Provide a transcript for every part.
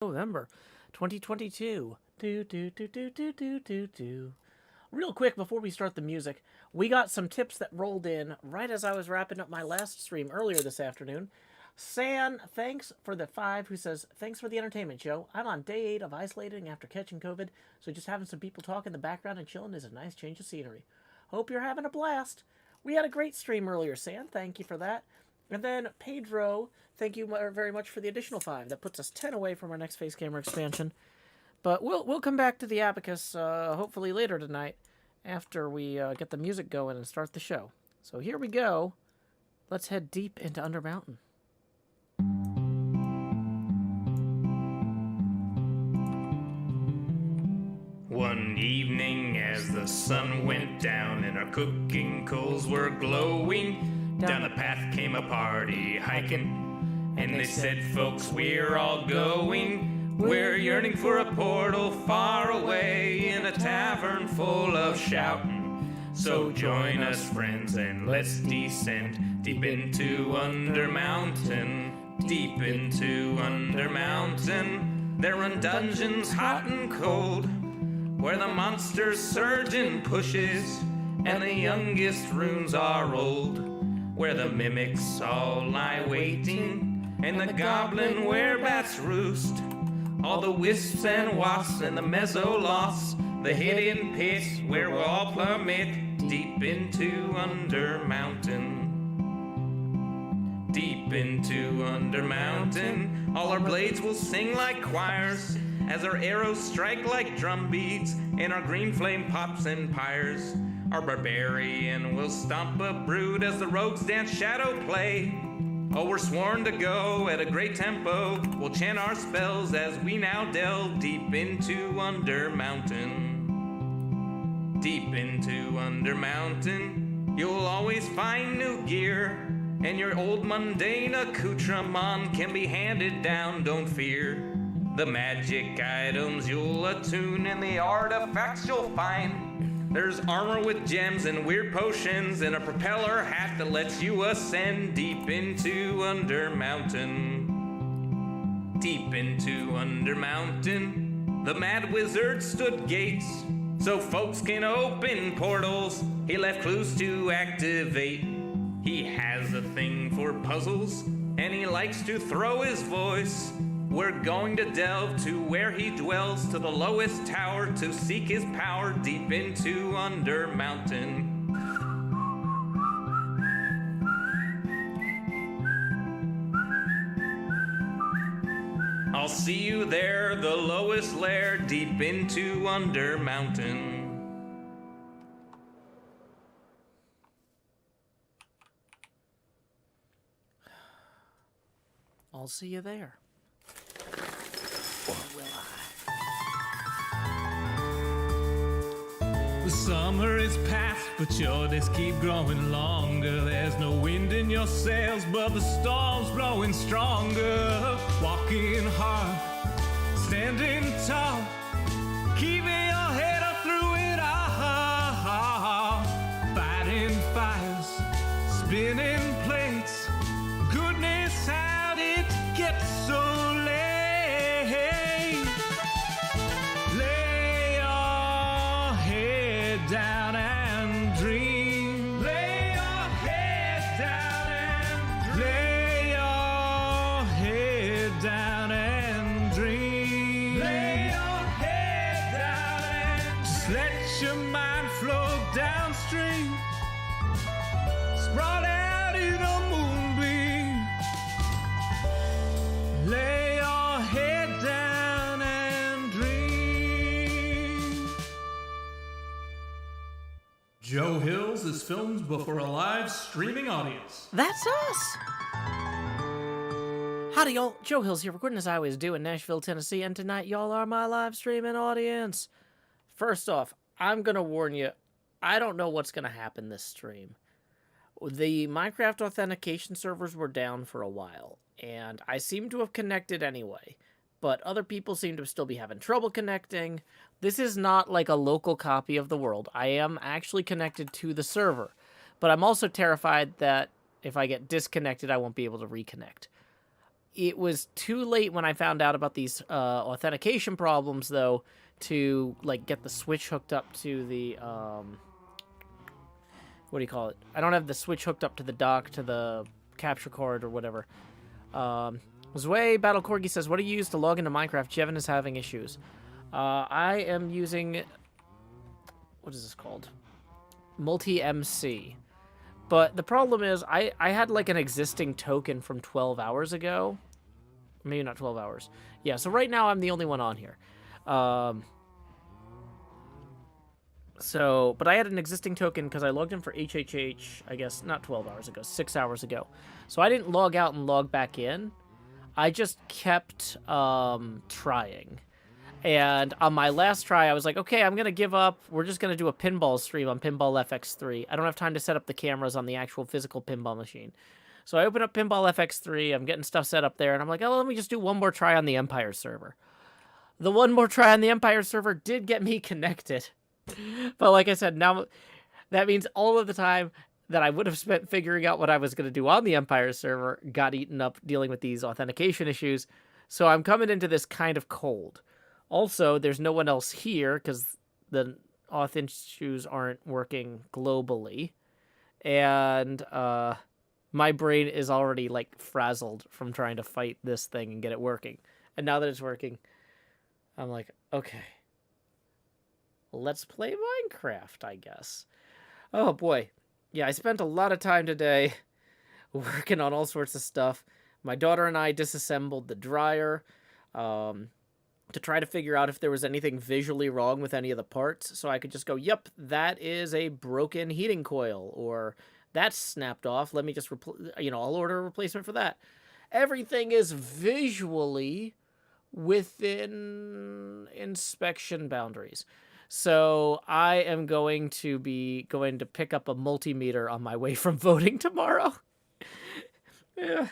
November 2022. Do. Real quick before we start the music, we got some tips that rolled in right as I was wrapping up my last stream earlier this afternoon. San, thanks for the 5, who says, thanks for the entertainment, Joe. I'm on day 8 of isolating after catching COVID, so just having some people talk in the background and chilling is a nice change of scenery. Hope you're having a blast. We had a great stream earlier, San. Thank you for that. And then Pedro, thank you very much for the additional 5. That puts us 10 away from our next face camera expansion. But we'll come back to the abacus hopefully later tonight after we get the music going and start the show. So here we go. Let's head deep into Undermountain. One evening as the sun went down and our cooking coals were glowing, down the path came a party hiking, and they said, folks, we're all going. We're yearning for a portal far away in a tavern full of shouting. So join us, friends, and let's descend deep into Undermountain, deep into Undermountain. There run dungeons hot and cold, where the monsters surge and pushes, and the youngest runes are old, where the mimics all lie waiting, and the goblin werebats roost. All the wisps and wasps and the mezzoloths, the hidden pits where we'll all plummet deep into Undermountain. Deep into Undermountain, all our blades will sing like choirs, as our arrows strike like drum beats, and our green flame pops and pyres. Our barbarian will stomp a brood as the rogues dance shadow play. Oh, we're sworn to go at a great tempo. We'll chant our spells as we now delve deep into Undermountain. Deep into Undermountain, you'll always find new gear, and your old mundane accoutrement can be handed down, don't fear. The magic items you'll attune and the artifacts you'll find. There's armor with gems and weird potions and a propeller hat that lets you ascend deep into Undermountain. Deep into Undermountain, the mad wizard stood gates so folks can open portals. He left clues to activate. He has a thing for puzzles and he likes to throw his voice. We're going to delve to where he dwells, to the lowest tower, to seek his power deep into Undermountain. I'll see you there, the lowest lair, deep into Undermountain. I'll see you there. The summer is past, but your days keep growing longer. There's no wind in your sails, but the storm's blowing stronger. Walking hard, standing tall, keeping your head up through it all. Fighting fires, spinning plates. Goodness, how did it get so late? Lay your head down and dream. Lay your head down and dream. Lay your head down and dream. Lay your head down and dream. Just let your mind flow downstream. Sprawl out in a moonbeam. Lay your head down and dream. Joe Hills is filmed before a live streaming audience. That's us! Howdy, y'all. Joe Hills here, recording as I always do in Nashville, Tennessee, and tonight y'all are my live streaming audience. First off, I'm gonna warn you, I don't know what's gonna happen this stream. The Minecraft authentication servers were down for a while, and I seem to have connected anyway, but other people seem to still be having trouble connecting. This is not like a local copy of the world. I am actually connected to the server, but I'm also terrified that if I get disconnected, I won't be able to reconnect. it was too late when I found out about these authentication problems, though, to like get the Switch hooked up to the what do you call it? I don't have the Switch hooked up to the dock, to the capture card or whatever. Zwei Battle Corgi says, what do you use to log into Minecraft? Jevin is having issues. I am using, what is this called? Multi-MC. But the problem is, I had like an existing token from 12 hours ago. Maybe not 12 hours. Yeah, so right now I'm the only one on here. But I had an existing token because I logged in for HHH, I guess, not 12 hours ago, 6 hours ago. So I didn't log out and log back in. I just kept trying. And on my last try, I was like, okay, I'm going to give up. We're just going to do a pinball stream on Pinball FX3. I don't have time to set up the cameras on the actual physical pinball machine. So I open up Pinball FX3. I'm getting stuff set up there. And I'm like, oh, let me just do one more try on the Empire server. The one more try on the Empire server did get me connected. But like I said, now that means all of the time that I would have spent figuring out what I was going to do on the Empire server got eaten up dealing with these authentication issues. So I'm coming into this kind of cold. Also, there's no one else here because the auth issues aren't working globally. And my brain is already like frazzled from trying to fight this thing and get it working. And now that it's working, I'm like, okay. Let's play Minecraft, I guess. Oh, boy. Yeah, I spent a lot of time today working on all sorts of stuff. My daughter and I disassembled the dryer to try to figure out if there was anything visually wrong with any of the parts. So I could just go, yep, that is a broken heating coil. Or that's snapped off. Let me just, I'll order a replacement for that. Everything is visually within inspection boundaries. So I am going to pick up a multimeter on my way from voting tomorrow. Yeah.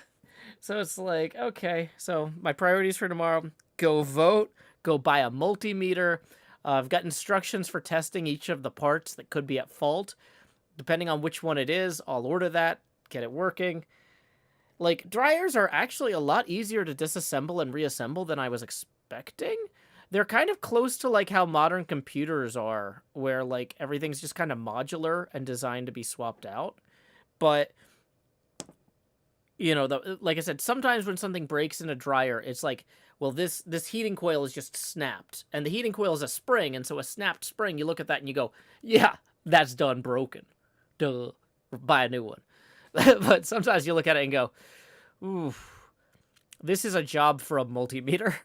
So it's like, okay, so my priorities for tomorrow, go vote, go buy a multimeter. I've got instructions for testing each of the parts that could be at fault. Depending on which one it is, I'll order that, get it working. Like, dryers are actually a lot easier to disassemble and reassemble than I was expecting. They're kind of close to, like, how modern computers are, where, like, everything's just kind of modular and designed to be swapped out. But, like I said, sometimes when something breaks in a dryer, it's like, well, this heating coil is just snapped. And the heating coil is a spring, and so a snapped spring, you look at that and you go, yeah, that's done broken. Duh. Buy a new one. But sometimes you look at it and go, ooh, this is a job for a multimeter.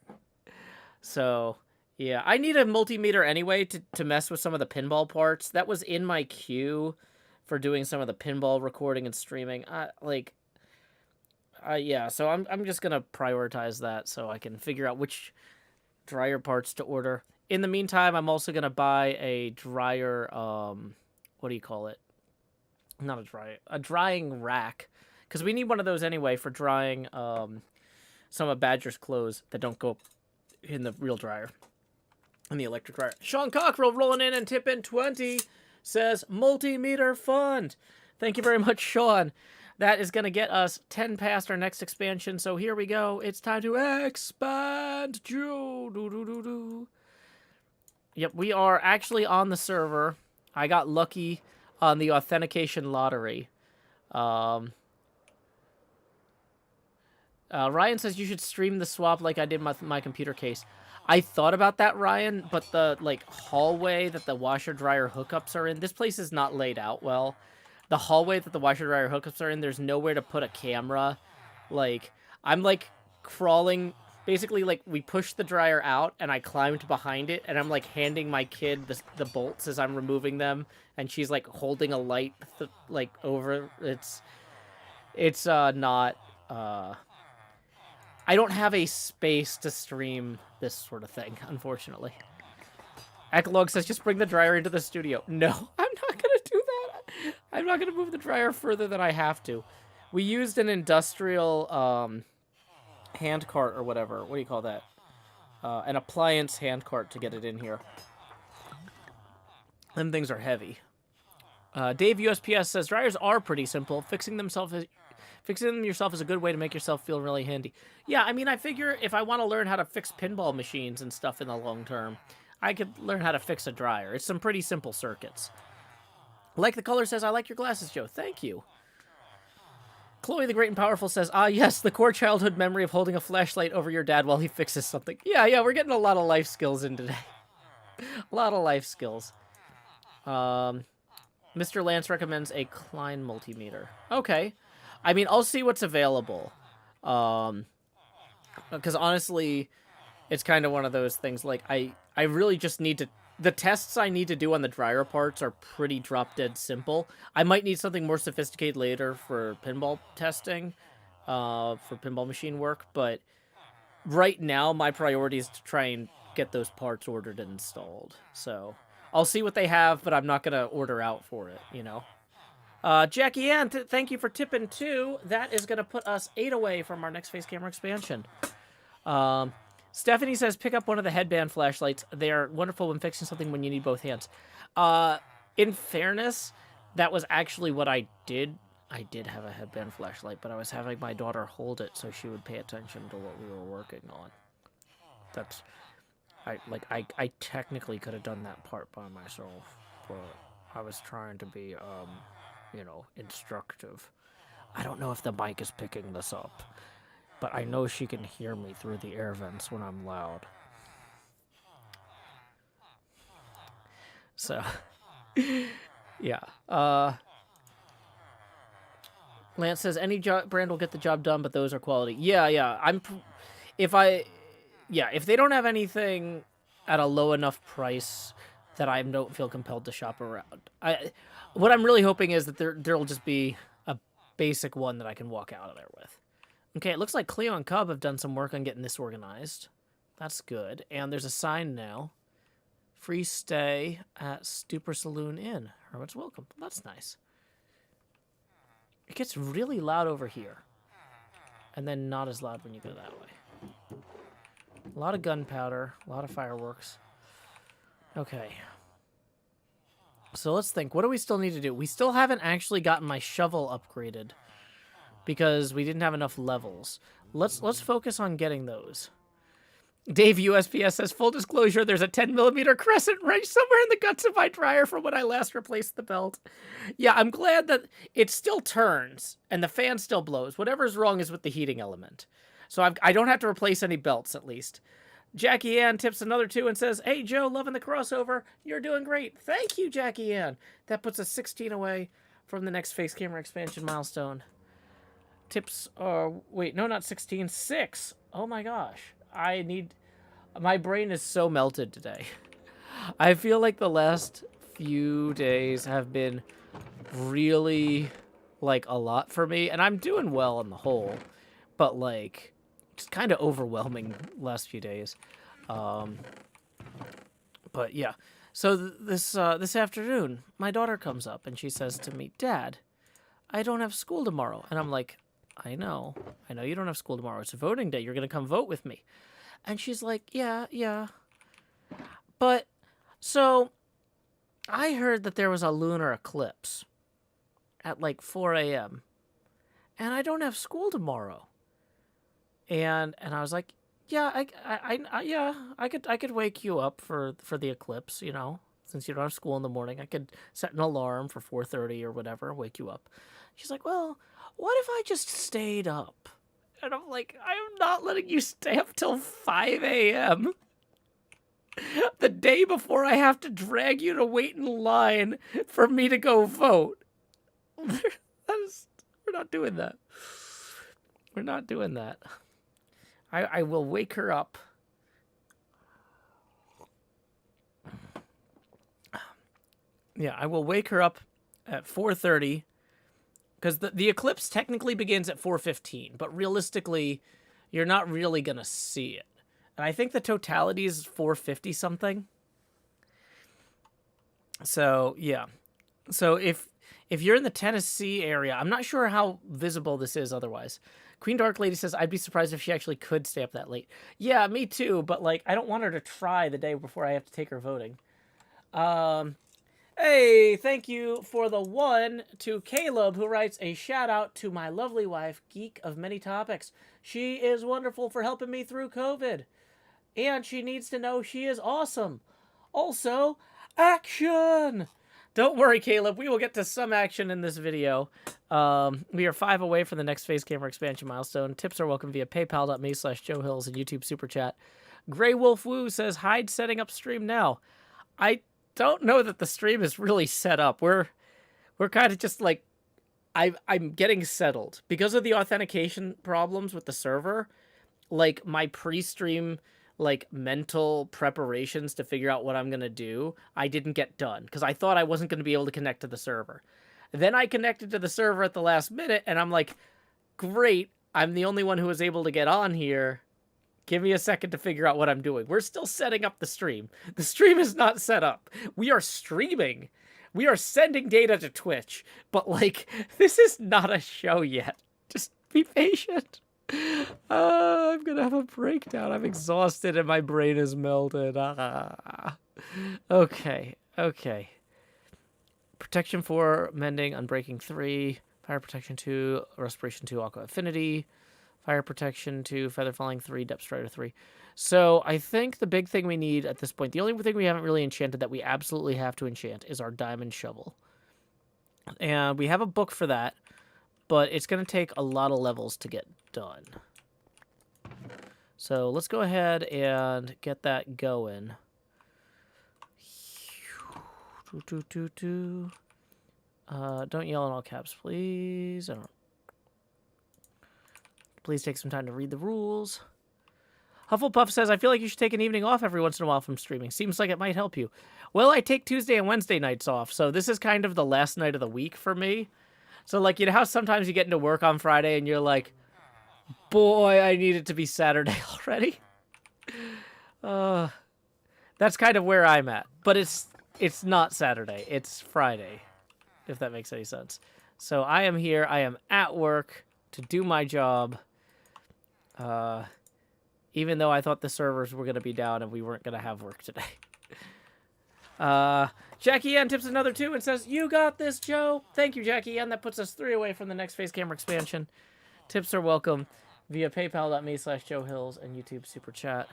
So, yeah, I need a multimeter anyway to mess with some of the pinball parts. That was in my queue for doing some of the pinball recording and streaming. Yeah, so I'm just going to prioritize that so I can figure out which dryer parts to order. In the meantime, I'm also going to buy a dryer, what do you call it? Not a dryer, a drying rack. Because we need one of those anyway for drying some of Badger's clothes that don't go in the real dryer, in the electric dryer. Sean Cockrell rolling in and tipping 20 says, multimeter fund. Thank you very much, Sean. That is going to get us 10 past our next expansion. So here we go. It's time to expand. Yep, we are actually on the server. I got lucky on the authentication lottery. Ryan says you should stream the swap like I did with my computer case. I thought about that, Ryan, but the hallway that the washer dryer hookups are in, this place is not laid out well. The hallway that the washer dryer hookups are in, there's nowhere to put a camera. I'm crawling. Basically, we pushed the dryer out and I climbed behind it and I'm handing my kid the bolts as I'm removing them, and she's holding a light over. It's not. I don't have a space to stream this sort of thing, unfortunately. Echolog says, just bring the dryer into the studio. No, I'm not going to do that. I'm not going to move the dryer further than I have to. We used an industrial hand cart or whatever. What do you call that? An appliance hand cart to get it in here. Them things are heavy. Dave USPS says, dryers are pretty simple. Fixing themselves Fixing them yourself is a good way to make yourself feel really handy. Yeah, I mean, I figure if I want to learn how to fix pinball machines and stuff in the long term, I could learn how to fix a dryer. It's some pretty simple circuits. Like the Color says, I like your glasses, Joe. Thank you. Chloe the Great and Powerful says, yes, the core childhood memory of holding a flashlight over your dad while he fixes something. Yeah, we're getting a lot of life skills in today. A lot of life skills. Mr. Lance recommends a Klein multimeter. Okay. I mean, I'll see what's available. Because honestly, it's kind of one of those things, like, I really just need to... The tests I need to do on the dryer parts are pretty drop-dead simple. I might need something more sophisticated later for pinball testing, for pinball machine work, but right now my priority is to try and get those parts ordered and installed. So I'll see what they have, but I'm not going to order out for it, you know? Jackie Ann, thank you for tipping 2. That is going to put us 8 away from our next face camera expansion. Stephanie says, pick up one of the headband flashlights. They are wonderful when fixing something when you need both hands. In fairness, that was actually what I did. I did have a headband flashlight, but I was having my daughter hold it so she would pay attention to what we were working on. That's... I technically could have done that part by myself, but I was trying to be, you know, instructive. I don't know if the mic is picking this up, but I know she can hear me through the air vents when I'm loud. So, yeah. Lance says, any brand will get the job done, but those are quality. Yeah. If they don't have anything at a low enough price that I don't feel compelled to shop around. What I'm really hoping is that there'll just be a basic one that I can walk out of there with. Okay, it looks like Cleo and Cub have done some work on getting this organized. That's good. And there's a sign now. Free stay at Stupor Saloon Inn. Hermit's welcome. That's nice. It gets really loud over here. And then not as loud when you go that way. A lot of gunpowder. A lot of fireworks. Okay. So let's think. What do we still need to do? We still haven't actually gotten my shovel upgraded. Because we didn't have enough levels. Let's focus on getting those. Dave USPS says, full disclosure, there's a 10mm crescent wrench somewhere in the guts of my dryer from when I last replaced the belt. Yeah, I'm glad that it still turns and the fan still blows. Whatever's wrong is with the heating element. So I don't have to replace any belts, at least. Jackie Ann tips another 2 and says, hey, Joe, loving the crossover. You're doing great. Thank you, Jackie Ann. That puts us 16 away from the next face camera expansion milestone. Tips are... Wait, no, not 16. 6. Oh, my gosh. My brain is so melted today. I feel like the last few days have been really, like, a lot for me. And I'm doing well on the whole. But, like, it's kind of overwhelming last few days. But, yeah. So this afternoon, my daughter comes up and she says to me, Dad, I don't have school tomorrow. And I'm like... I know you don't have school tomorrow. It's a voting day. You're going to come vote with me. And she's like, yeah. But, so, I heard that there was a lunar eclipse at like 4 a.m. And I don't have school tomorrow. And I was like, yeah, I could wake you up for the eclipse, you know, since you don't have school in the morning. I could set an alarm for 4:30 or whatever, wake you up. She's like, well... What if I just stayed up? And I'm like, I'm not letting you stay up till 5 a.m. The day before I have to drag you to wait in line for me to go vote. We're not doing that. We're not doing that. I will wake her up. Yeah, I will wake her up at 4:30. Because the eclipse technically begins at 4:15, but realistically, you're not really going to see it. And I think the totality is 450 something. So, yeah. So if you're in the Tennessee area, I'm not sure how visible this is otherwise. Queen Dark Lady says, I'd be surprised if she actually could stay up that late. Yeah, me too, but like I don't want her to try the day before I have to take her voting. Hey, thank you for the 1 to Caleb, who writes a shout out to my lovely wife, Geek of Many Topics. She is wonderful for helping me through COVID. And she needs to know she is awesome. Also, action! Don't worry, Caleb. We will get to some action in this video. We are 5 away from the next Face Camera expansion milestone. Tips are welcome via paypal.me/JoeHills and YouTube Super Chat. Grey Wolf Woo says, hide setting up stream now. I don't know that the stream is really set up. We're kind of just like, I'm getting settled. Because of the authentication problems with the server, like my pre-stream like mental preparations to figure out what I'm going to do, I didn't get done because I thought I wasn't going to be able to connect to the server. Then I connected to the server at the last minute and I'm like, great, I'm the only one who was able to get on here. Give me a second to figure out what I'm doing. We're still setting up the stream. The stream is not set up. We are streaming. We are sending data to Twitch. But, like, this is not a show yet. Just be patient. I'm going to have a breakdown. I'm exhausted and my brain is melted. Okay. Protection 4, Mending, Unbreaking 3, Fire Protection 2, Respiration 2, Aqua Affinity, Fire Protection 2, Feather Falling 3, Depth Strider 3. So I think the big thing we need at this point, the only thing we haven't really enchanted that we absolutely have to enchant is our Diamond Shovel. And we have a book for that, but it's going to take a lot of levels to get done. So let's go ahead and get that going. Don't yell in all caps, please. Please take some time to read the rules. Hufflepuff says, I feel like you should take an evening off every once in a while from streaming. Seems like it might help you. Well, I take Tuesday and Wednesday nights off, so this is kind of the last night of the week for me. So, like, you know how sometimes you get into work on Friday and you're like, boy, I need it to be Saturday already? That's kind of where I'm at. But it's not Saturday. It's Friday, if that makes any sense. So I am here. I am at work to do my job. Even though I thought the servers were going to be down and we weren't going to have work today. Jackie Ann tips another 2 and says, you got this, Joe. Thank you, Jackie Ann. That puts us 3 away from the next Face Camera expansion. Tips are welcome via paypal.me/JoeHills and YouTube Super Chat.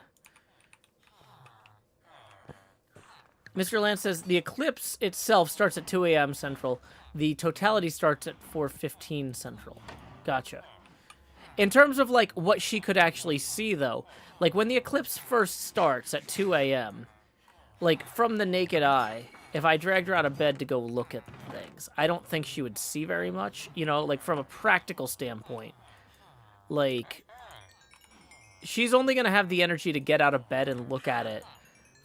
Mr. Lance says, the eclipse itself starts at 2 a.m. Central. The totality starts at 4:15 Central. Gotcha. In terms of, like, what she could actually see, though, like, when the eclipse first starts at 2 a.m., like, from the naked eye, if I dragged her out of bed to go look at things, I don't think she would see very much, you know, like, from a practical standpoint. Like, she's only going to have the energy to get out of bed and look at it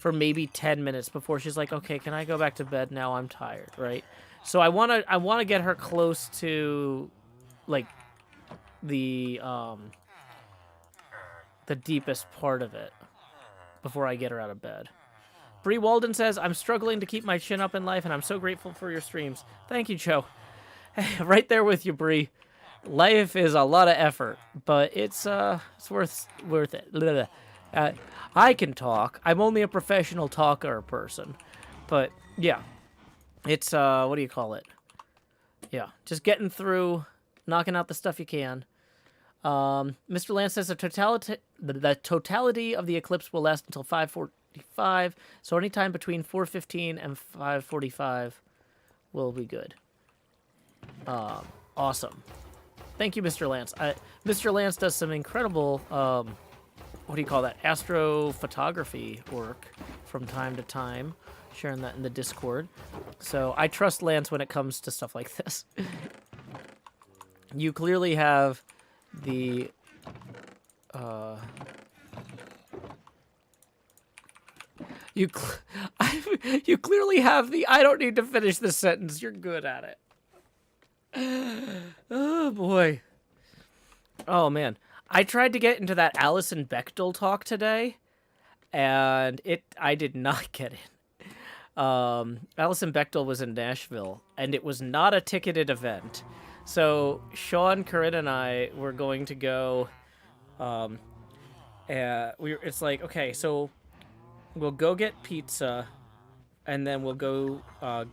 for maybe 10 minutes before she's like, okay, can I go back to bed now? I'm tired, right? So I want to get her close to, like, the deepest part of it before I get her out of bed. Bree Walden says, I'm struggling to keep my chin up in life, and I'm so grateful for your streams. Thank you, Joe. Right there with you, Bree. Life is a lot of effort, but it's worth it. I can talk. I'm only a professional talker person. But, yeah. It's, what do you call it? Yeah, just getting through, knocking out the stuff you can. Mr. Lance says the totality of the eclipse will last until 5:45, so anytime between 4:15 and 5:45 will be good. Awesome. Thank you, Mr. Lance. Mr. Lance does some incredible, what do you call that, astrophotography work from time to time, sharing that in the Discord. So I trust Lance when it comes to stuff like this. You clearly have the you clearly have the I don't need to finish this sentence. You're good at it. Oh boy. Oh man. I tried to get into that Alison Bechdel talk today and I did not get in. Alison Bechdel was in Nashville and it was not a ticketed event. So Sean, Corinne, and I were going to go. It's like, okay, so we'll go get pizza and then we'll go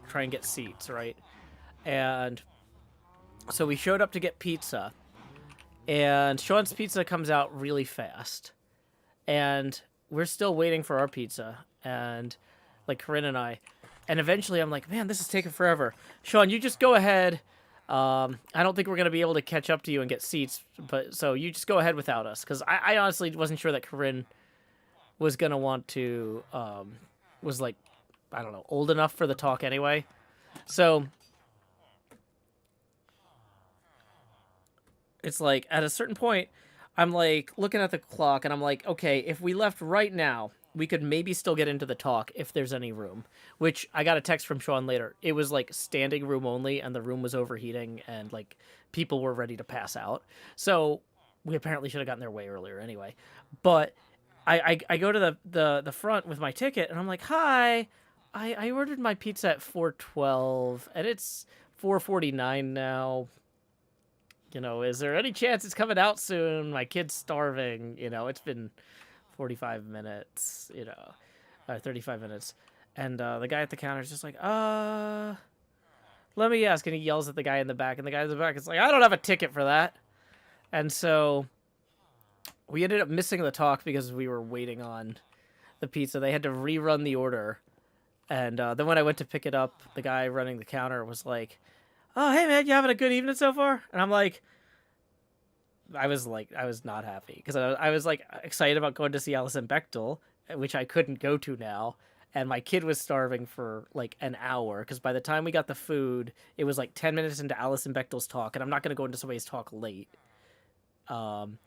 try and get seats, right? And so we showed up to get pizza, and Sean's pizza comes out really fast, and we're still waiting for our pizza, and like Corinne and I, and eventually I'm like, man, this is taking forever. Sean, you just go ahead. I don't think we're gonna be able to catch up to you and get seats, but so you just go ahead without us, because I honestly wasn't sure that Corinne was gonna want to was like, I don't know, old enough for the talk anyway. So it's like at a certain point, I'm like looking at the clock and I'm like, okay, if we left right now, we could maybe still get into the talk if there's any room. Which I got a text from Sean later. It was like standing room only, and the room was overheating, and like people were ready to pass out. So we apparently should have gotten there way earlier anyway. But I go to the front with my ticket, and I'm like, hi, I ordered my pizza at 4:12, and it's 4:49 now. You know, is there any chance it's coming out soon? My kid's starving. You know, it's been 45 minutes, 35 minutes. And the guy at the counter is just like, let me ask. And he yells at the guy in the back. And the guy in the back is like, I don't have a ticket for that. And so we ended up missing the talk because we were waiting on the pizza. They had to rerun the order. And then when I went to pick it up, the guy running the counter was like, oh, hey, man, you having a good evening so far? And I'm like, I was not happy because I was like excited about going to see Alison Bechtel, which I couldn't go to now. And my kid was starving for like an hour because by the time we got the food, it was like 10 minutes into Alison Bechtel's talk. And I'm not going to go into somebody's talk late. I'm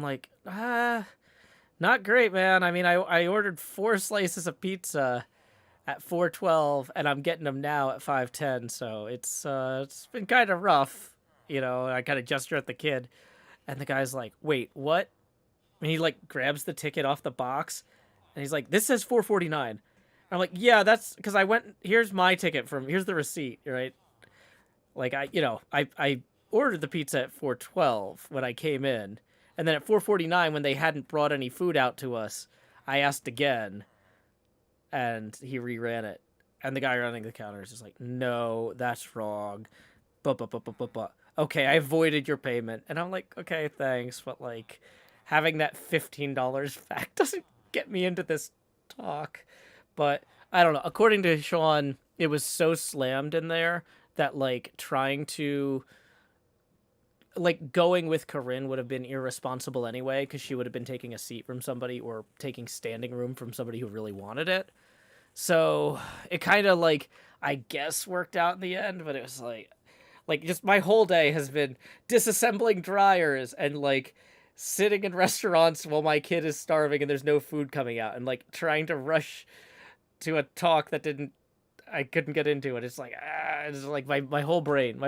like, not great, man. I mean, I ordered 4 slices of pizza at 4:12, and I'm getting them now at 5:10. So it's been kind of rough, I kind of gesture at the kid, and the guy's like, "Wait, what?" And he like grabs the ticket off the box, and he's like, "This says 4:49." I'm like, "Yeah, that's because I went. Here's my ticket here's the receipt, right?" Like I ordered the pizza at 4:12 when I came in, and then at 4:49 when they hadn't brought any food out to us, I asked again. And he reran it. And the guy running the counter is just like, no, that's wrong. Okay, I avoided your payment. And I'm like, okay, thanks. But, like, having that $15 back doesn't get me into this talk. But, I don't know. According to Sean, it was so slammed in there that, like, trying to... Like, going with Corinne would have been irresponsible anyway, because she would have been taking a seat from somebody or taking standing room from somebody who really wanted it. So it kind of like, I guess worked out in the end, but it was like just my whole day has been disassembling dryers and like sitting in restaurants while my kid is starving and there's no food coming out and like trying to rush to a talk that I couldn't get into it. It's like my whole brain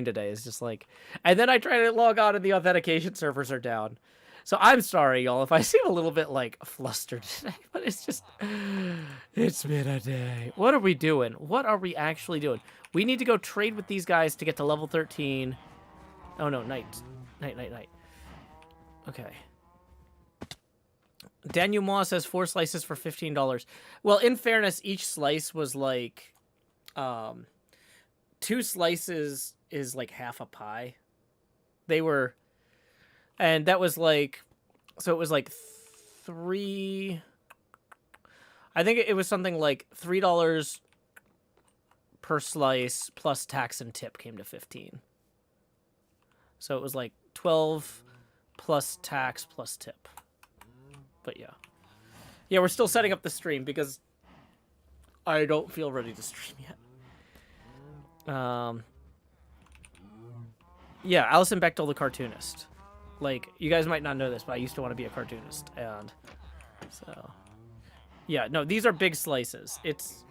today is just like, and then I try to log on and the authentication servers are down. So I'm sorry, y'all, if I seem a little bit, like, flustered today, but it's been a day. What are we doing? What are we actually doing? We need to go trade with these guys to get to level 13. Oh, no, night. Okay. Daniel Moss says 4 slices for $15. Well, in fairness, each slice was, like, 2 slices is, like, half a pie. And that was like, so it was like 3, I think it was something like $3 per slice plus tax and tip came to 15. So it was like 12 plus tax plus tip. But yeah. Yeah, we're still setting up the stream because I don't feel ready to stream yet. Yeah, Alison Bechtel, the cartoonist. Like, you guys might not know this, but I used to want to be a cartoonist, and so... Yeah, no, these are big slices. It's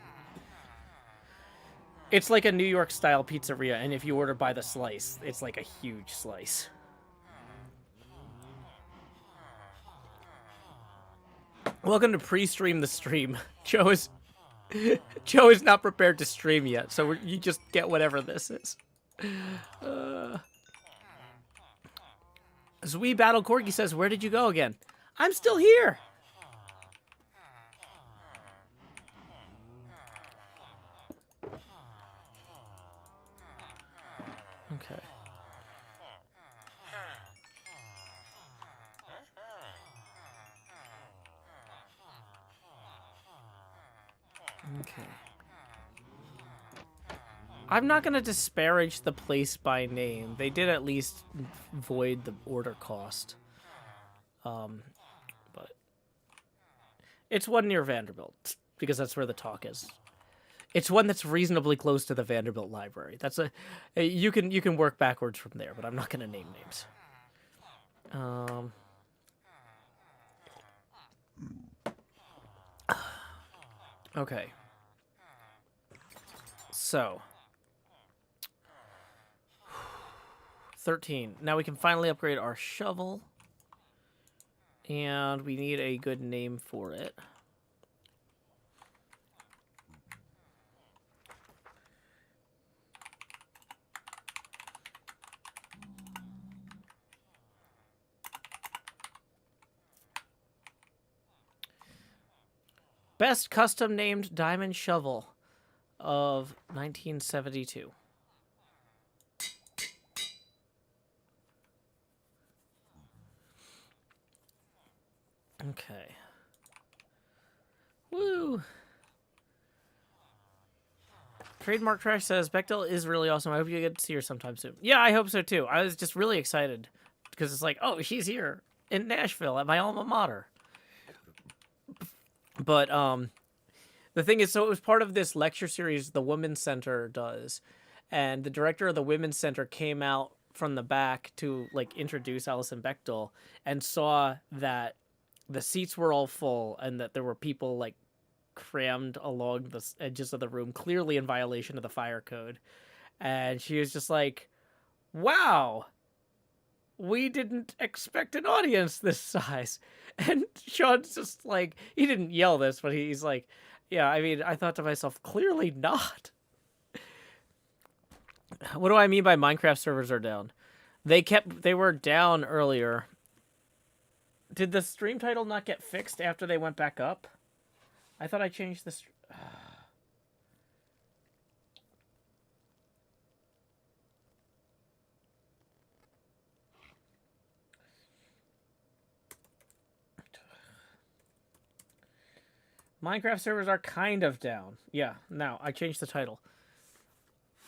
like a New York-style pizzeria, and if you order by the slice, it's like a huge slice. Welcome to pre-stream the stream. Joe is not prepared to stream yet, so you just get whatever this is. Zui Battle Corgi says, where did you go again? I'm still here. Okay. Okay. I'm not going to disparage the place by name. They did at least void the order cost. But it's one near Vanderbilt because that's where the talk is. It's one that's reasonably close to the Vanderbilt library. That's you can work backwards from there, but I'm not going to name names. Okay. So 13. Now we can finally upgrade our shovel. And we need a good name for it. Best custom named diamond shovel of 1972. Okay. Woo! Trademark Trash says, Bechdel is really awesome. I hope you get to see her sometime soon. Yeah, I hope so too. I was just really excited because it's like, oh, she's here in Nashville at my alma mater. But the thing is, so it was part of this lecture series the Women's Center does. And the director of the Women's Center came out from the back to like introduce Alison Bechdel and saw that the seats were all full and that there were people like crammed along the edges of the room, clearly in violation of the fire code. And she was just like, wow, we didn't expect an audience this size. And Sean's just like, he didn't yell this, but he's like, yeah, I mean, I thought to myself, clearly not. What do I mean by Minecraft servers are down? They were down earlier. Did the stream title not get fixed after they went back up? I thought I changed the... Minecraft servers are kind of down. Yeah, now I changed the title.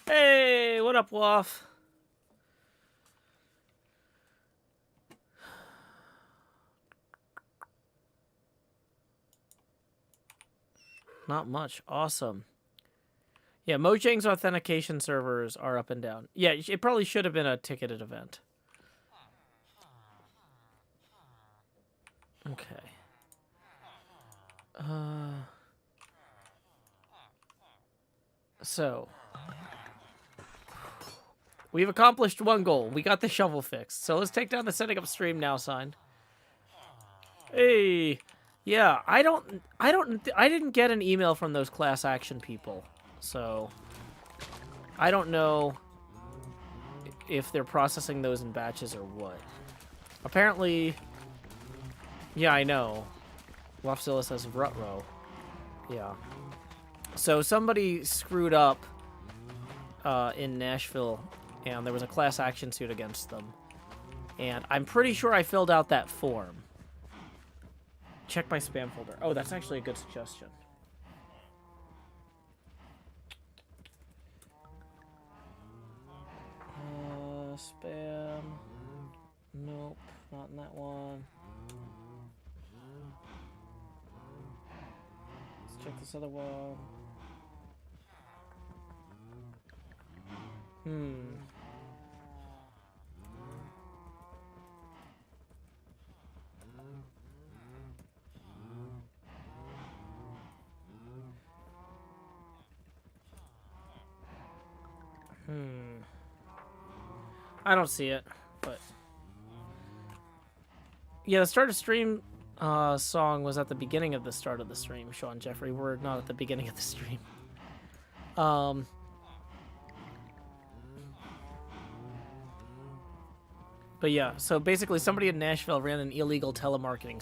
Hey, what up, Woff? Not much. Awesome. Yeah, Mojang's authentication servers are up and down. Yeah, it probably should have been a ticketed event. Okay. So we've accomplished one goal. We got the shovel fixed. So let's take down the setting up stream now sign. Hey, yeah, I didn't get an email from those class action people. So I don't know if they're processing those in batches or what. Apparently, yeah, I know. Lofzilla says Rutro. Yeah. So somebody screwed up in Nashville, and there was a class action suit against them. And I'm pretty sure I filled out that form. Check my spam folder. Oh, that's actually a good suggestion. Spam. Nope, not in that one. Let's check this other one. I don't see it, but yeah, the start of stream song was at the beginning of the start of the stream. Sean Jeffrey, we're not at the beginning of the stream. But yeah, so basically somebody in Nashville ran an illegal telemarketing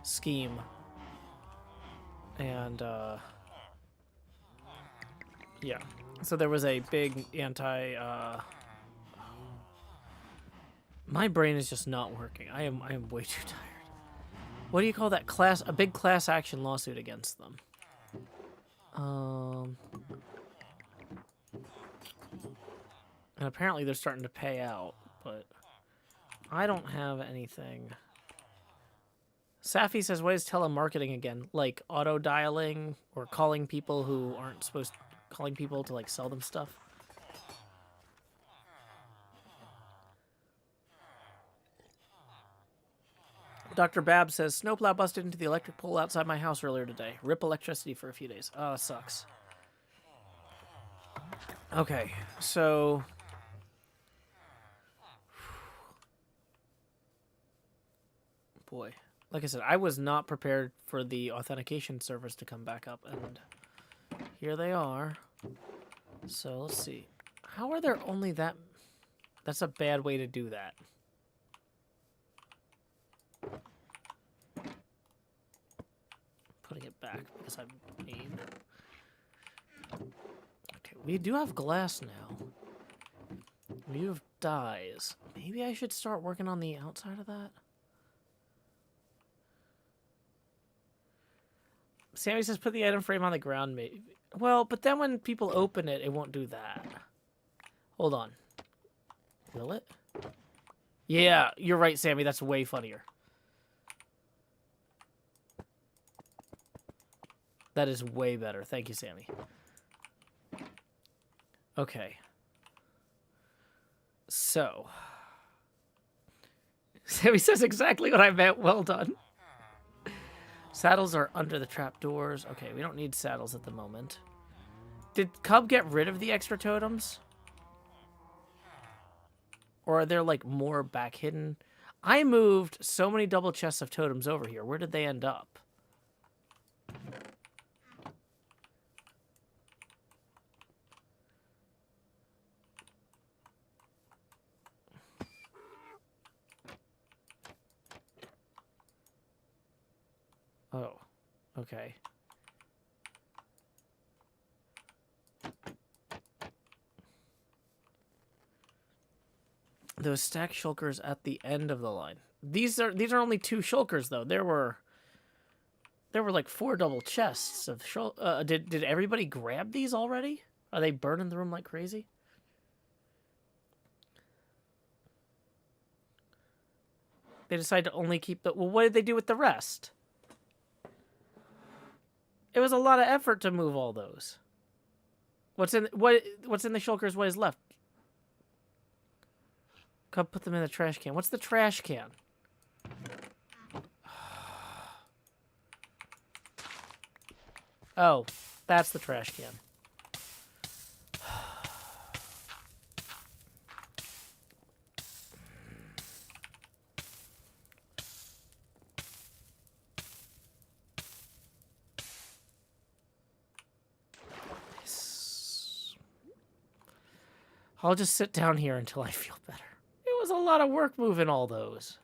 scheme. And yeah. So there was a big anti. My brain is just not working. I am way too tired. What do you call that class? A big class action lawsuit against them. And apparently they're starting to pay out, but I don't have anything. Safi says, what is telemarketing again? Like auto dialing or calling people who aren't supposed calling people to like sell them stuff? Dr. Bab says, snowplow busted into the electric pole outside my house earlier today. Rip electricity for a few days. Oh, that sucks. Okay, so... Boy. Like I said, I was not prepared for the authentication servers to come back up, and here they are. So, let's see. How are there only that... That's a bad way to do that. Putting it back because I'm mean. Okay, we do have glass now. We have dyes. Maybe I should start working on the outside of that. Sammy says put the item frame on the ground, maybe. Well, but then when people open it, it won't do that. Hold on. Will it? Yeah, you're right, Sammy. That's way funnier. That is way better. Thank you, Sammy. Okay. So. Sammy says exactly what I meant. Well done. Saddles are under the trapdoors. Okay, we don't need saddles at the moment. Did Cub get rid of the extra totems? Or are there, like, more back hidden? I moved so many double chests of totems over here. Where did they end up? Oh, okay. Those stack shulkers at the end of the line. These are only 2 shulkers though. There were like 4 double chests of did everybody grab these already? Are they burning the room like crazy? They decided to only keep the... Well, what did they do with the rest? It was a lot of effort to move all those. What's in the shulkers? What is left? Come put them in the trash can. What's the trash can? Oh, that's the trash can. I'll just sit down here until I feel better. It was a lot of work moving all those.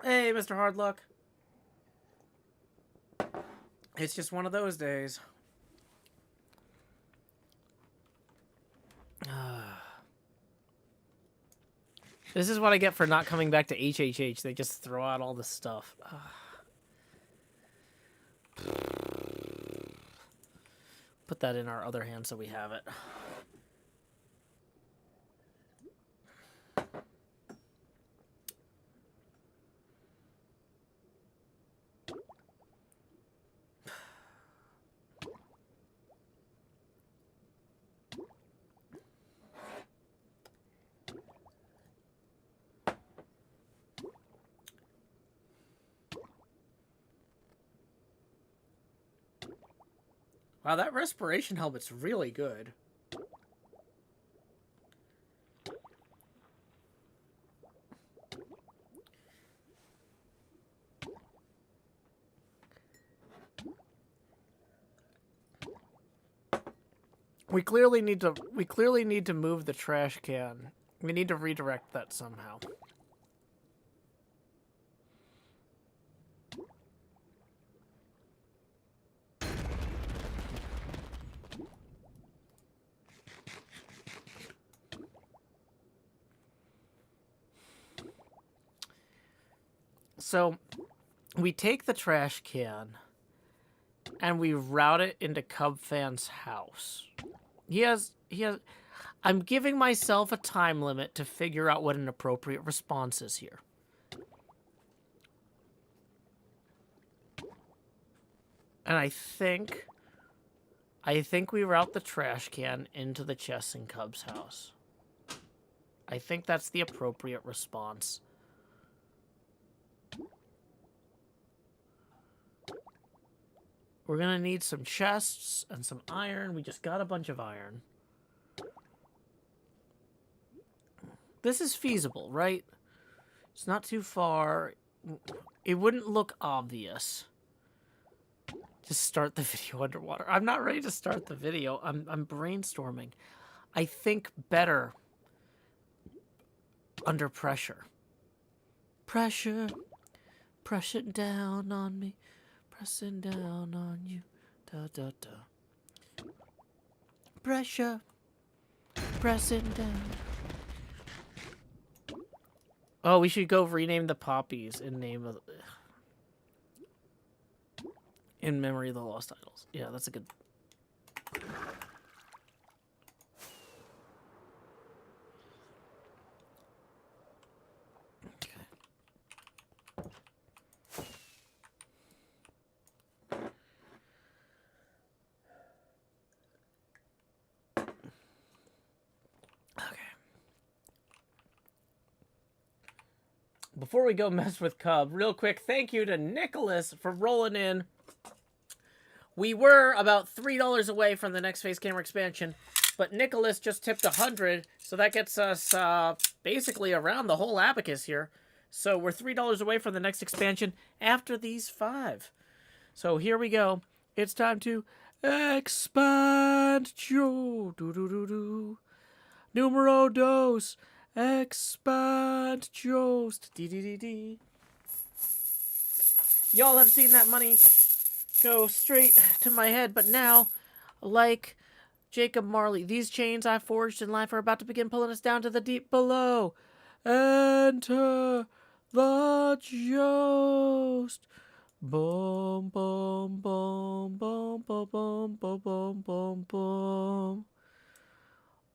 Hey, Mr. Hardluck. It's just one of those days. This is what I get for not coming back to HHH. They just throw out all this stuff. Put that in our other hand so we have it. Wow, that respiration helmet's really good. We clearly need to move the trash can. We need to redirect that somehow. So we take the trash can and we route it into Cub Fan's house. He has. I'm giving myself a time limit to figure out what an appropriate response is here. And I think we route the trash can into the chest in Cub's house. I think that's the appropriate response. We're gonna need some chests and some iron. We just got a bunch of iron. This is feasible, right? It's not too far. It wouldn't look obvious. Just start the video underwater. I'm not ready to start the video. I'm brainstorming. I think better under pressure. Pressure. Pressing down on me. Pressing down on you. Da da da. Pressure. Pressing down. Oh, we should go rename the poppies in name of... In memory of the lost idols. Yeah, that's a good... Okay. Before we go mess with Cub, real quick, thank you to Nicholas for rolling in. We were about $3 away from the next face camera expansion, but Nicholas just tipped 100, so that gets us basically around the whole abacus here. So we're $3 away from the next expansion after these 5. So here we go. It's time to expand. Do do do do. Numero dos. Expand Jost. D. Y'all have seen that money go straight to my head, but now, like Jacob Marley, these chains I forged in life are about to begin pulling us down to the deep below. Enter the Jost. Boom, boom, boom, boom, boom, boom, boom, boom, boom, boom.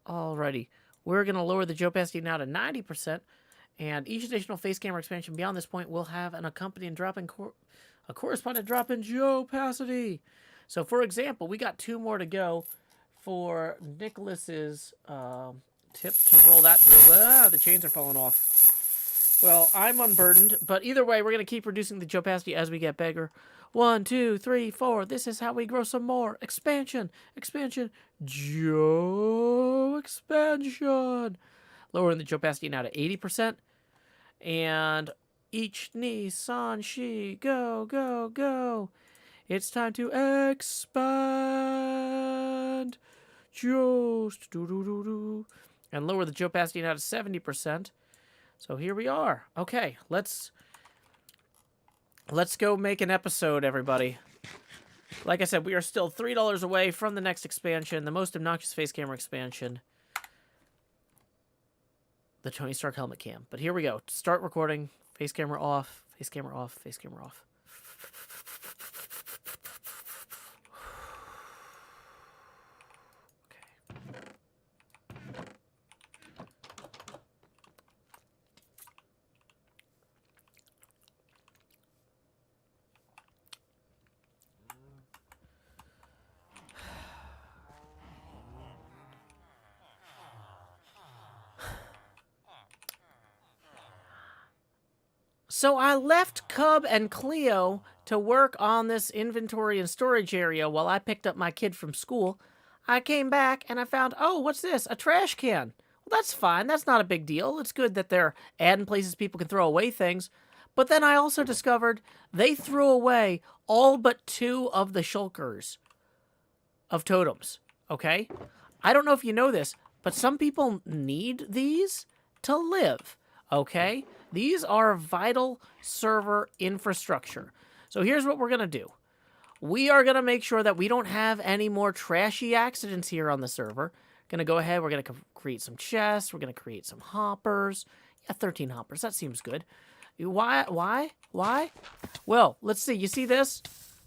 Alrighty. We're going to lower the Joe opacity now to 90%, and each additional face camera expansion beyond this point will have an accompanying drop in a corresponding drop in Joe opacity. So, for example, we got 2 more to go for Nicholas's tip to roll that through. The chains are falling off. Well, I'm unburdened, but either way, we're going to keep reducing the Joe opacity as we get bigger. 1, 2, 3, 4. This is how we grow some more. Expansion. Joe expansion. Lowering the Joe opacity now to 80%. And each Nissan she go, go, go. It's time to expand. Just do. And lower the Joe opacity now to 70%. So here we are. Okay, let's go make an episode, everybody. Like I said, we are still $3 away from the next expansion, the most obnoxious face camera expansion, the Tony Stark helmet cam. But here we go. Start recording. Face camera off. Face camera off. Face camera off. So I left Cub and Cleo to work on this inventory and storage area while I picked up my kid from school. I came back and I found, oh, what's this? A trash can. Well, that's fine. That's not a big deal. It's good that they're adding places people can throw away things. But then I also discovered they threw away all but 2 of the shulkers of totems, okay? I don't know if you know this, but some people need these to live, okay? These are vital server infrastructure. So here's what we're going to do. We are going to make sure that we don't have any more trashy accidents here on the server. Going to go ahead. We're going to create some chests. We're going to create some hoppers. Yeah, 13 hoppers. That seems good. Why? Well, let's see. You see this?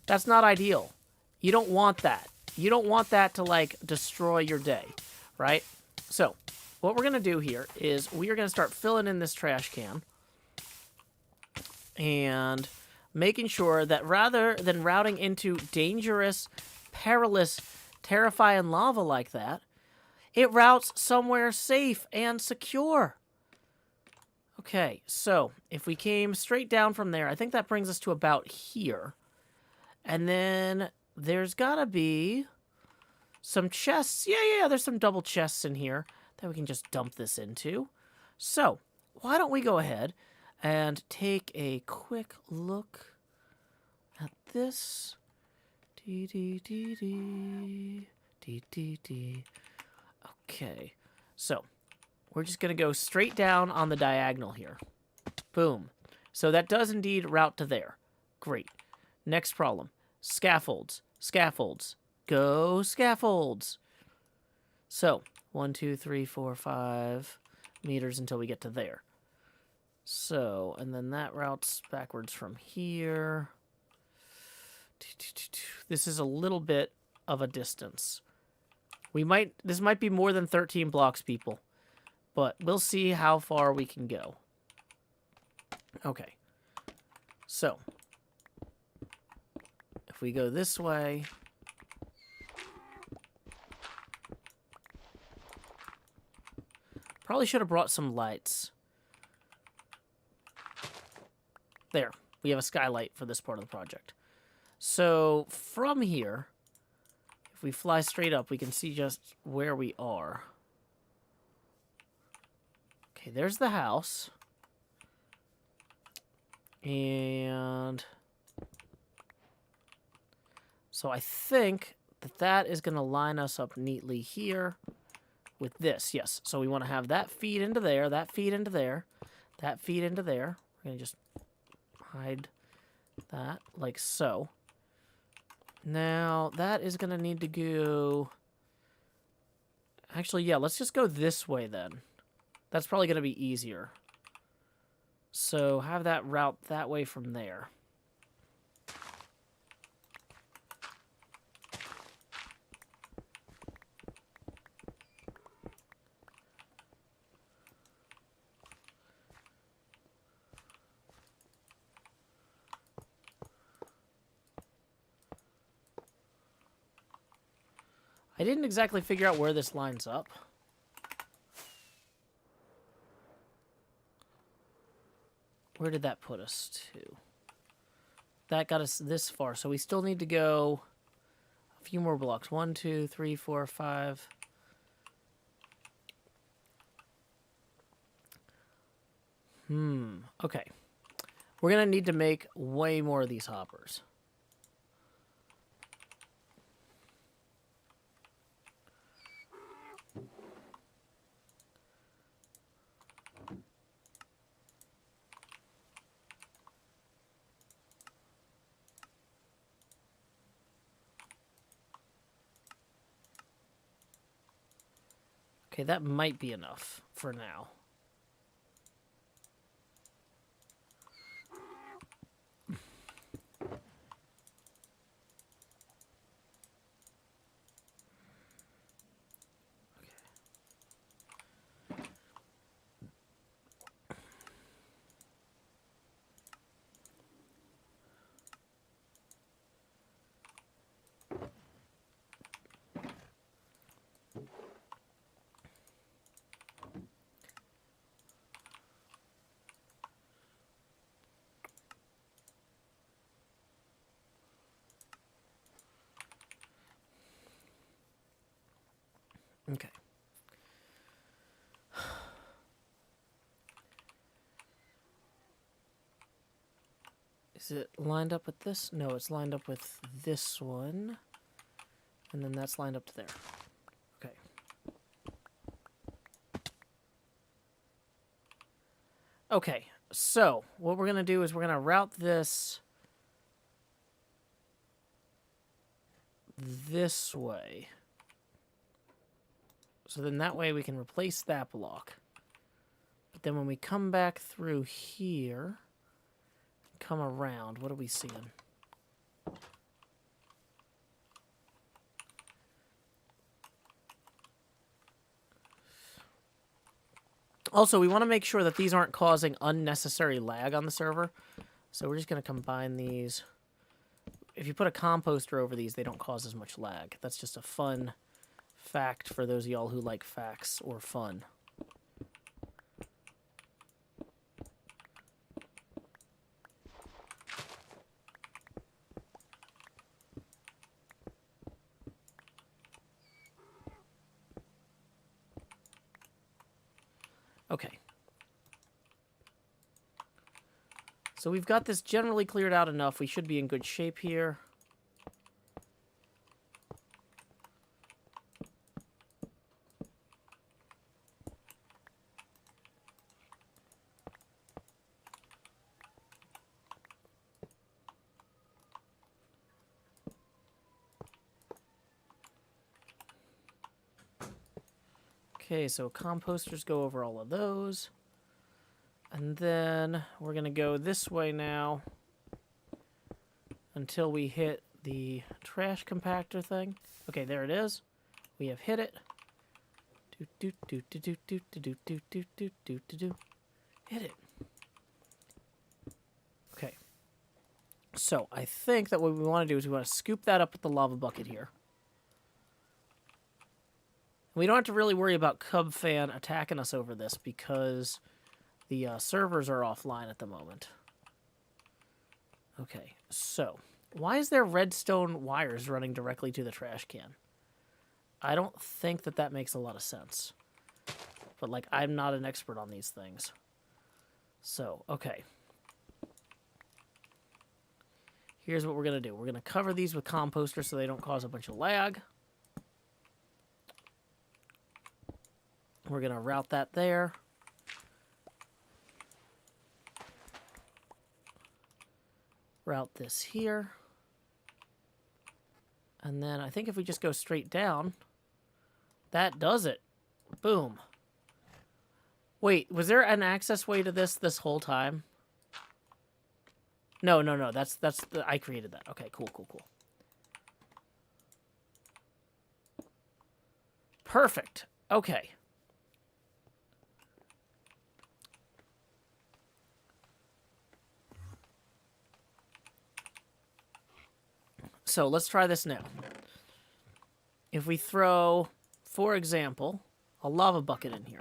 That's not ideal. You don't want that. You don't want that to, like, destroy your day, right? So, what we're going to do here is we are going to start filling in this trash can and making sure that rather than routing into dangerous, perilous, terrifying lava like that, it routes somewhere safe and secure. Okay, so if we came straight down from there, I think that brings us to about here. And then there's gotta be some chests. Yeah, there's some double chests in here that we can just dump this into. So, why don't we go ahead and take a quick look at this. Okay, so we're just going to go straight down on the diagonal here. Boom. So that does indeed route to there. Great. Next problem. Scaffolds. Scaffolds. Go scaffolds. So, 1, 2, 3, 4, 5 meters until we get to there. So, and then that routes backwards from here. This is a little bit of a distance. This might be more than 13 blocks, people. But we'll see how far we can go. Okay. So, if we go this way, probably should have brought some lights. There. We have a skylight for this part of the project. So, from here, if we fly straight up, we can see just where we are. Okay, there's the house. And so I think that that is going to line us up neatly here with this. Yes, so we want to have that feed into there, that feed into there, that feed into there. We're going to just hide that like so. Now, that is going to need to go... Actually, yeah, let's just go this way then. That's probably going to be easier. So, have that route that way from there. I didn't exactly figure out where this lines up. Where did that put us to? That got us this far, so we still need to go a few more blocks. 1, 2, 3, 4, 5. Okay. We're going to need to make way more of these hoppers. Okay, that might be enough for now. Okay. Is it lined up with this? No, it's lined up with this one. And then that's lined up to there. Okay. Okay, so what we're going to do is we're going to route this this way. So then that way we can replace that block. But then when we come back through here, come around. What are we seeing? Also, we want to make sure that these aren't causing unnecessary lag on the server. So we're just going to combine these. If you put a composter over these, they don't cause as much lag. That's just a fun fact for those of y'all who like facts or fun. Okay. So we've got this generally cleared out enough. We should be in good shape here. Okay, so composters go over all of those. And then we're going to go this way now until we hit the trash compactor thing. Okay, there it is. We have hit it. Hit it. Okay. So I think that what we want to do is we want to scoop that up with the lava bucket here. We don't have to really worry about Cub Fan attacking us over this because the servers are offline at the moment. Okay, so why is there redstone wires running directly to the trash can? I don't think that that makes a lot of sense. But, like, I'm not an expert on these things. So, okay. Here's what we're going to do. We're going to cover these with composter so they don't cause a bunch of lag. We're going to route that there. Route this here. And then I think if we just go straight down, that does it. Boom. Wait, was there an access way to this whole time? No. I created that. Okay, cool. Perfect. Okay. So let's try this now. If we throw, for example, a lava bucket in here.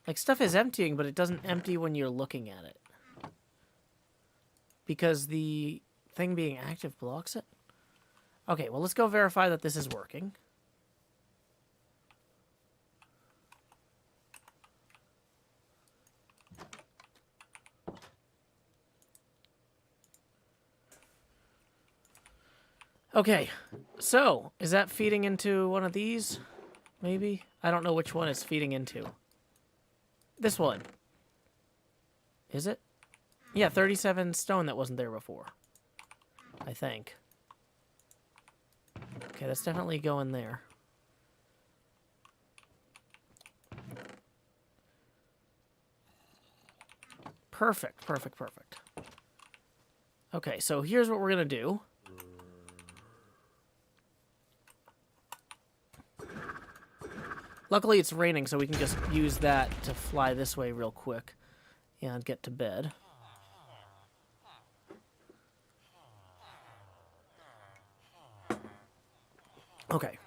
Like, stuff is emptying, but it doesn't empty when you're looking at it. Because the thing being active blocks it? Okay, well, let's go verify that this is working. Okay, so, is that feeding into one of these? Maybe? I don't know which one it's feeding into. This one. Is it? Yeah, 37 stone that wasn't there before. I think. Okay, that's definitely going there. Perfect. Okay, so here's what we're going to do. Luckily, it's raining, so we can just use that to fly this way real quick and get to bed. Okay.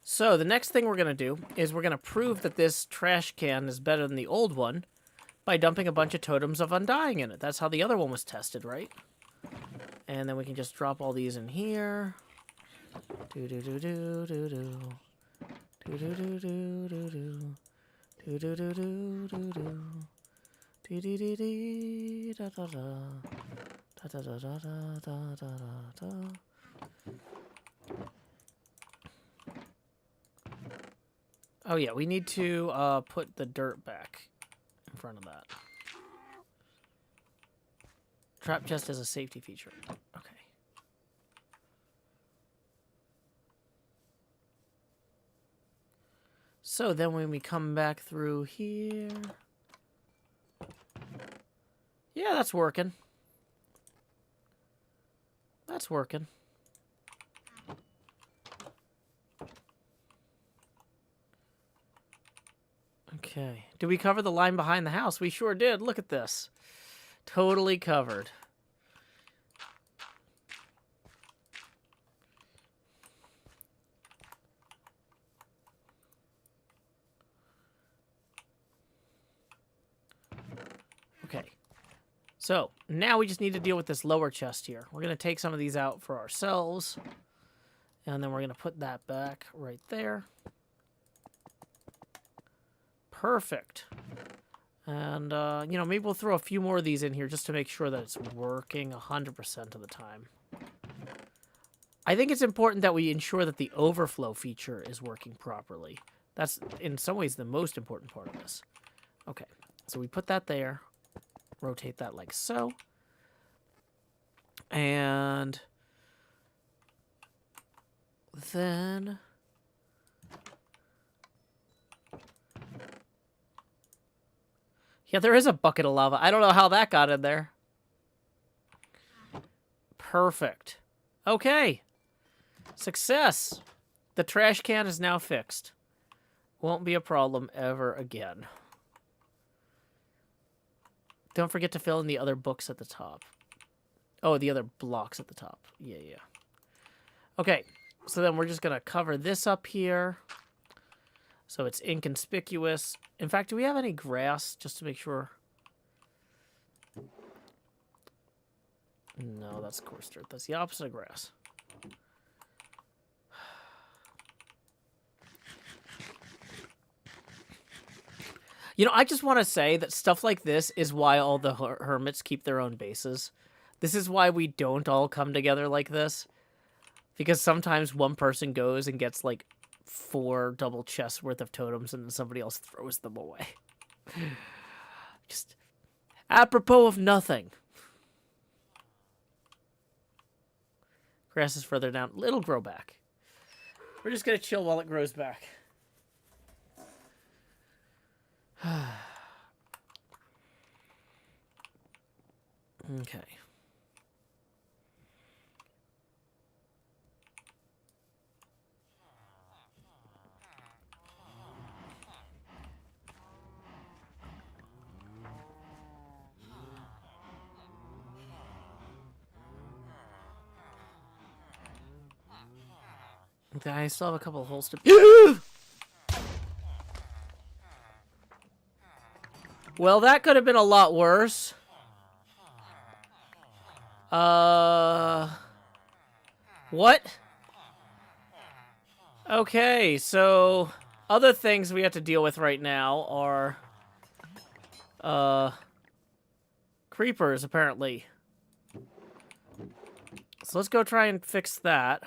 So the next thing we're going to do is we're going to prove that this trash can is better than the old one by dumping a bunch of totems of undying in it. That's how the other one was tested, right? And then we can just drop all these in here. Oh yeah, we need to put the dirt back in front front of that. Trap chest as a safety feature. Okay. So then when we come back through here... Yeah, that's working. That's working. Okay. Did we cover the line behind the house? We sure did. Look at this. Totally covered. Okay. So, now we just need to deal with this lower chest here. We're going to take some of these out for ourselves. And then we're going to put that back right there. Perfect. And, you know, maybe we'll throw a few more of these in here just to make sure that it's working 100% of the time. I think it's important that we ensure that the overflow feature is working properly. That's, in some ways, the most important part of this. Okay, so we put that there. Rotate that like so. And then... Yeah, there is a bucket of lava. I don't know how that got in there. Perfect. Okay. Success. The trash can is now fixed. Won't be a problem ever again. Don't forget to fill in the other books at the top. Oh, the other blocks at the top. Yeah, yeah. Okay, so then we're just going to cover this up here. So it's inconspicuous. In fact, do we have any grass, just to make sure? No, that's coarse dirt. That's the opposite of grass. You know, I just want to say that stuff like this is why all the hermits keep their own bases. This is why we don't all come together like this. Because sometimes one person goes and gets, like, 4 double chests worth of totems and then somebody else throws them away. Just apropos of nothing. Grass is further down. It'll grow back. We're just going to chill while it grows back. Okay. Okay, I still have a couple of holes to... Well, that could have been a lot worse. What? Okay, so... Other things we have to deal with right now are... creepers, apparently. So let's go try and fix that.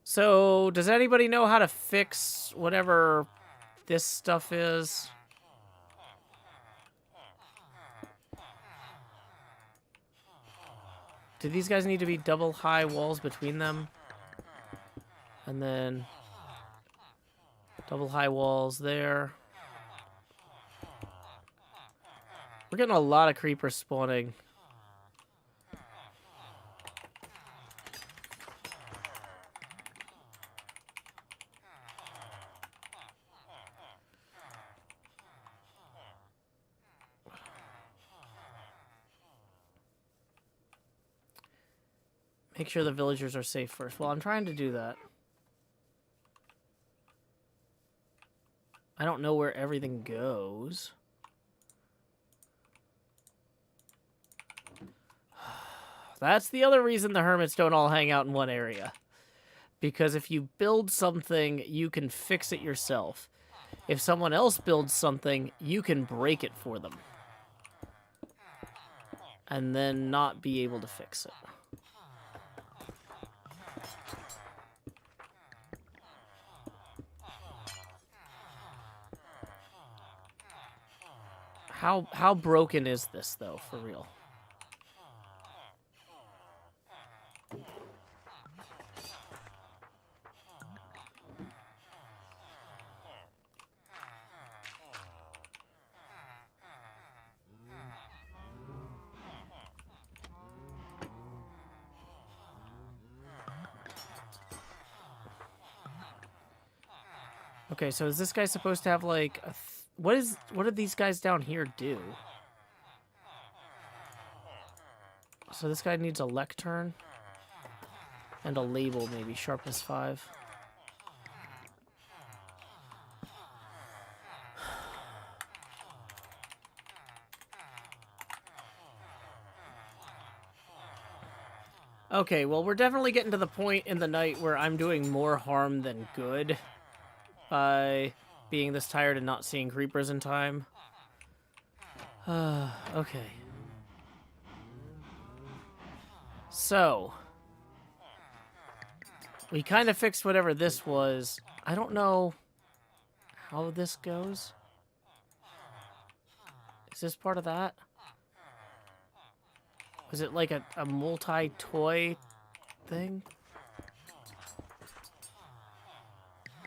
So, does anybody know how to fix whatever this stuff is? Do these guys need to be double high walls between them? And then double high walls there. We're getting a lot of creepers spawning. Make sure the villagers are safe first. Well, I'm trying to do that. I don't know where everything goes. That's the other reason the hermits don't all hang out in one area. Because if you build something, you can fix it yourself. If someone else builds something, you can break it for them. And then not be able to fix it. How broken is this though, for real? Okay, so is this guy supposed to have like a what did these guys down here do? So this guy needs a lectern and a label, maybe sharpness 5. Okay, well, we're definitely getting to the point in the night where I'm doing more harm than good by being this tired and not seeing creepers in time. Okay. So, we kind of fixed whatever this was. I don't know how this goes. Is this part of that? Was it like a multi-toy thing?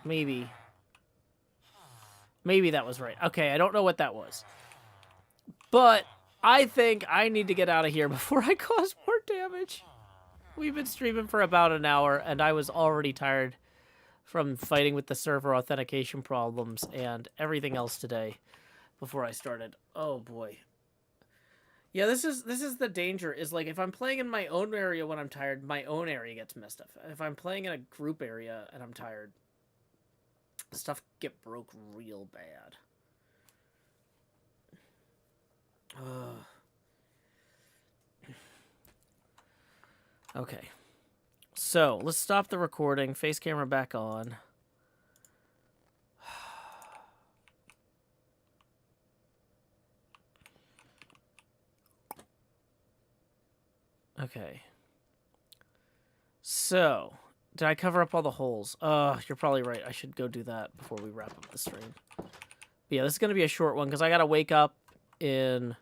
Maybe. Maybe that was right. Okay, I don't know what that was. But I think I need to get out of here before I cause more damage. We've been streaming for about an hour, and I was already tired from fighting with the server authentication problems and everything else today before I started. Oh, boy. Yeah, this is the danger, is like if I'm playing in my own area when I'm tired, my own area gets messed up. If I'm playing in a group area and I'm tired, stuff get broke real bad. Okay. So, let's stop the recording. Face camera back on. Okay. So, did I cover up all the holes? You're probably right. I should go do that before we wrap up the stream. But yeah, this is going to be a short one because I got to wake up in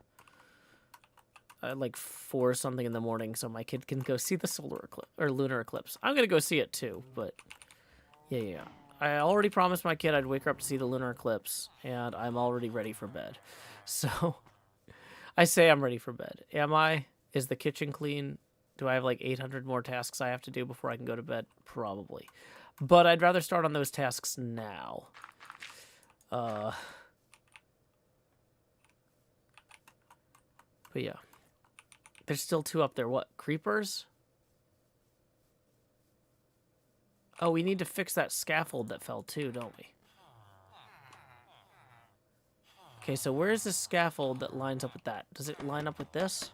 like 4 something in the morning so my kid can go see the solar eclipse or lunar eclipse. I'm going to go see it too, but yeah. I already promised my kid I'd wake her up to see the lunar eclipse, and I'm already ready for bed. So, I say I'm ready for bed. Am I? Is the kitchen clean? Do I have like 800 more tasks I have to do before I can go to bed? Probably. But I'd rather start on those tasks now. But yeah. There's still 2 up there. What? Creepers? Oh, we need to fix that scaffold that fell too, don't we? Okay, so where's the scaffold that lines up with that? Does it line up with this?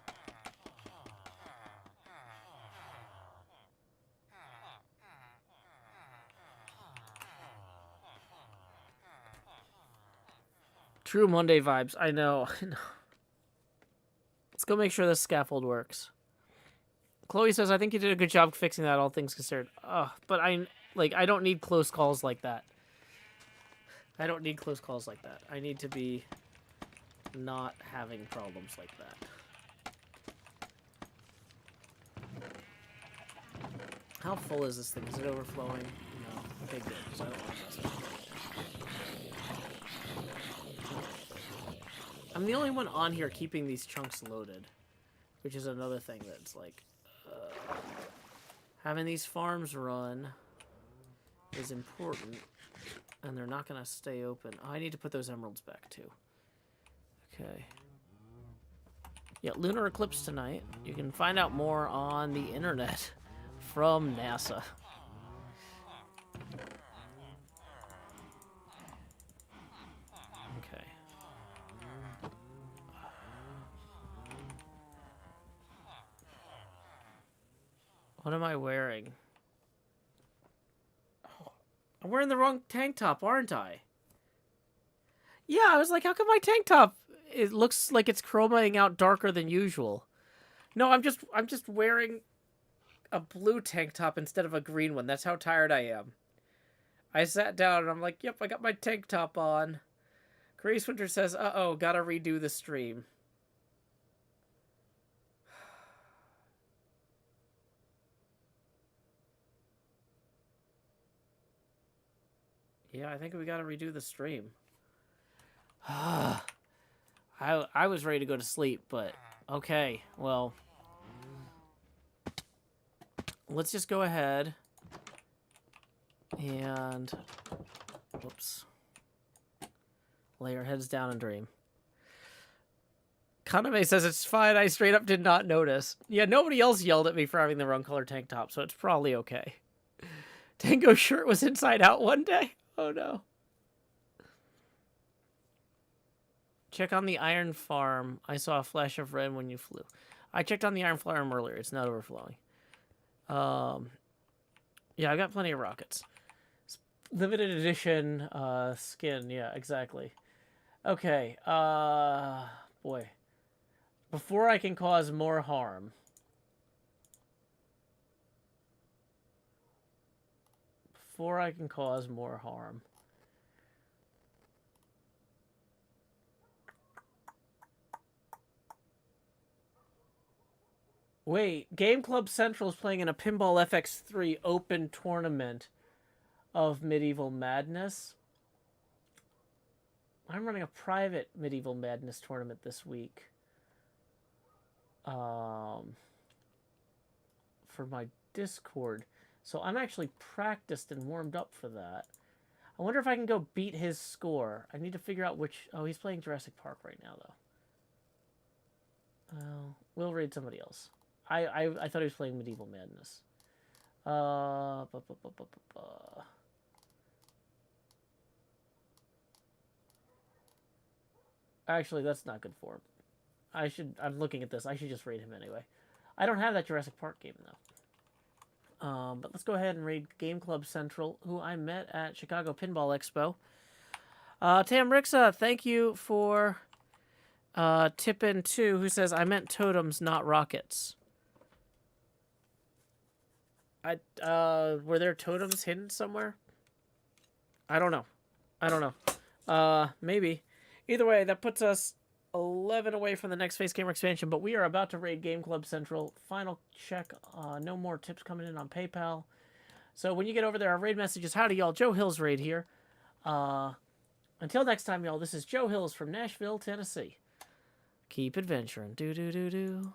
True Monday vibes. I know. Let's go make sure this scaffold works. Chloe says, I think you did a good job fixing that, all things considered. But I don't need close calls like that. I don't need close calls like that. I need to be not having problems like that. How full is this thing? Is it overflowing? No. Okay, good. So I don't want to mess with it. I'm the only one on here keeping these chunks loaded, which is another thing that's like, having these farms run is important, and they're not going to stay open. Oh, I need to put those emeralds back too. Okay. Yeah, lunar eclipse tonight. You can find out more on the internet from NASA. Okay. What am I wearing? Oh, I'm wearing the wrong tank top, aren't I? Yeah, I was like, how come my tank top, it looks like it's chromaing out darker than usual? No, I'm just wearing a blue tank top instead of a green one. That's how tired I am. I sat down and I'm like, yep, I got my tank top on. Grace Winter says, uh-oh, gotta redo the stream. Yeah, I think we gotta redo the stream. I was ready to go to sleep, but okay, well, let's just go ahead and whoops, lay our heads down and dream. Kaname says it's fine. I straight up did not notice. Yeah, nobody else yelled at me for having the wrong color tank top, so it's probably okay. Tango's shirt was inside out one day. Oh no. Check on the iron farm. I saw a flash of red when you flew. I checked on the iron farm earlier. It's not overflowing. Yeah, I got plenty of rockets. Limited edition skin. Yeah, exactly. Okay. Boy. Before I can cause more harm. Before I can cause more harm. Wait, Game Club Central is playing in a Pinball FX3 open tournament of Medieval Madness. I'm running a private Medieval Madness tournament this week. For my Discord. So I'm actually practiced and warmed up for that. I wonder if I can go beat his score. I need to figure out which... Oh, he's playing Jurassic Park right now, though. We'll raid somebody else. I thought he was playing Medieval Madness. Actually, that's not good for him. I'm looking at this. I should just raid him anyway. I don't have that Jurassic Park game, though. But let's go ahead and raid Game Club Central, who I met at Chicago Pinball Expo. Tam Rixa, thank you for Tippin' 2, who says, I meant totems, not rockets. Were there totems hidden somewhere? I don't know. Maybe. Either way, that puts us 11 away from the next Face Gamer expansion, but we are about to raid Game Club Central. Final check. No more tips coming in on PayPal. So when you get over there, our raid message is, howdy, y'all. Joe Hills raid here. Until next time, y'all, this is Joe Hills from Nashville, Tennessee. Keep adventuring. Do-do-do-do.